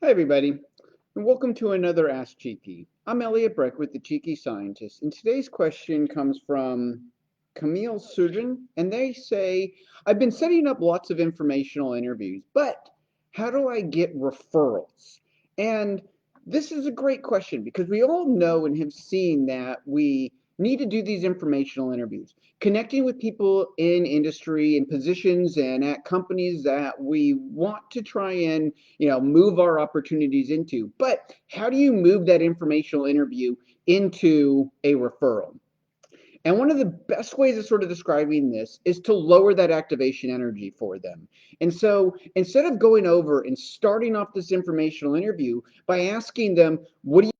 Hi, everybody, and welcome to another Ask Cheeky. I'm Elliot Breck with the Cheeky Scientist, and today's question comes from Camille Surgeon, and they say, I've been setting up lots of informational interviews, but how do I get referrals? And this is a great question because we all know and have seen that we need to do these informational interviews, connecting with people in industry and positions and at companies that we want to try and move our opportunities into. But how do you move that informational interview into a referral? And one of the best ways of sort of describing this is to lower that activation energy for them. And so instead of going over and starting off this informational interview by asking them, what do you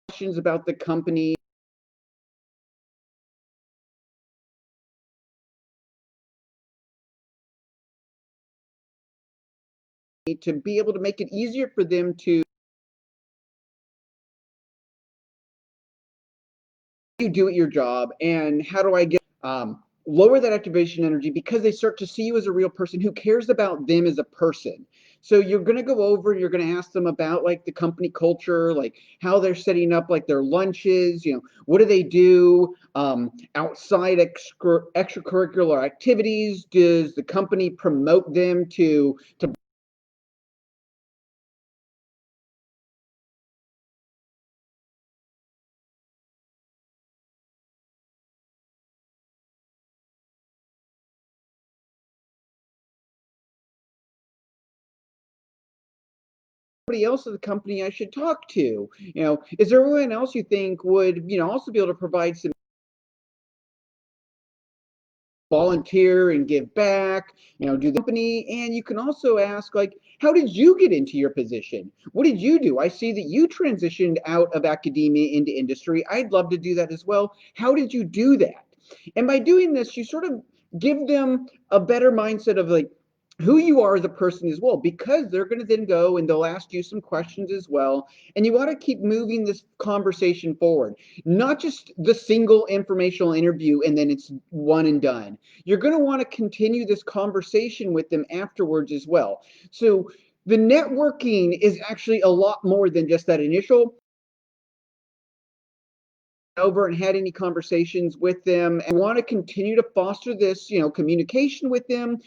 have questions about the company? To be able to make it easier for them to you do at your job, and how do I get lower that activation energy because they start to see you as a real person who cares about them as a person. So you're going to go over and you're going to ask them about like the company culture, like how they're setting up like their lunches, what do they do outside extracurricular activities? Does the company promote them to somebody else at the company I should talk to? Is there anyone else you think would, also be able to provide some volunteer and give back, do the company? And you can also ask, like, how did you get into your position? What did you do? I see that you transitioned out of academia into industry. I'd love to do that as well. How did you do that? And by doing this, you sort of give them a better mindset of like who you are as a person as well, because they're going to then go and they'll ask you some questions as well. And you want to keep moving this conversation forward, not just the single informational interview and then it's one and done. You're going to want to continue this conversation with them afterwards as well. So the networking is actually a lot more than just that initial over and had any conversations with them, and want to continue to foster this communication with them,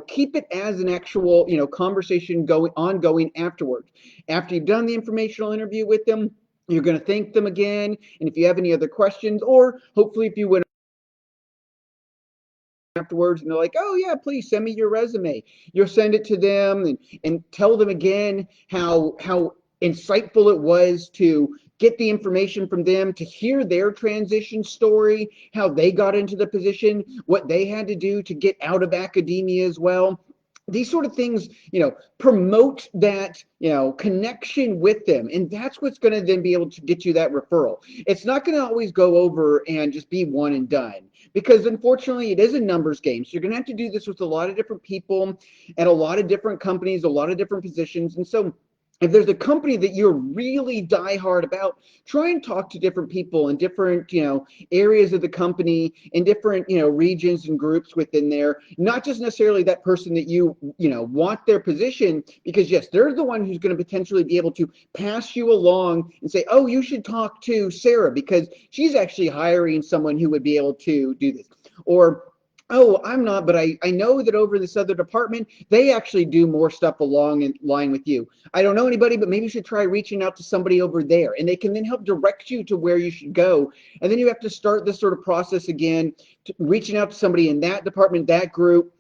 keep it as an actual conversation going ongoing afterwards. After you've done the informational interview with them, you're going to thank them again, and if you have any other questions, or hopefully if you went afterwards and they're like, oh yeah, please send me your resume, you'll send it to them and tell them again how insightful it was to get the information from them, to hear their transition story, how they got into the position, what they had to do to get out of academia as well. These sort of things, promote that, connection with them. And that's what's going to then be able to get you that referral. It's not going to always go over and just be one and done, because unfortunately it is a numbers game. So you're going to have to do this with a lot of different people at a lot of different companies, a lot of different positions. And so if there's a company that you're really diehard about, try and talk to different people in different, areas of the company, in different, regions and groups within there. Not just necessarily that person that want their position, because yes, they're the one who's going to potentially be able to pass you along and say, oh, you should talk to Sarah because she's actually hiring someone who would be able to do this. Or oh, I'm not, but I know that over this other department, they actually do more stuff along in line with you. I don't know anybody, but maybe you should try reaching out to somebody over there, and they can then help direct you to where you should go. And then you have to start this sort of process again, reaching out to somebody in that department, that group,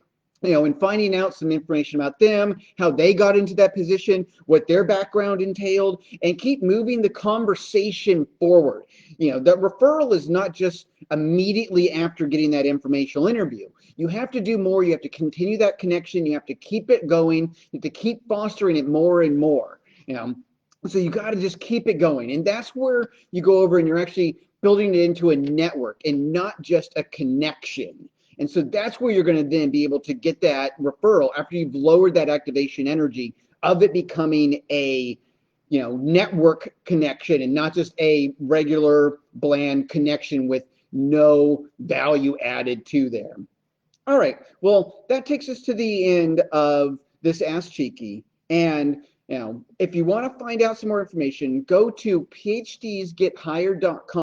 and finding out some information about them, how they got into that position, what their background entailed, and keep moving the conversation forward. That referral is not just immediately after getting that informational interview. You have to do more. You have to continue that connection. You have to keep it going. You have to keep fostering it more and more. So you got to just keep it going. And that's where you go over and you're actually building it into a network and not just a connection. And so that's where you're going to then be able to get that referral after you've lowered that activation energy of it becoming a network connection and not just a regular bland connection with no value added to there. All right. Well, that takes us to the end of this Ask Cheeky. And if you want to find out some more information, go to phdsgethired.com.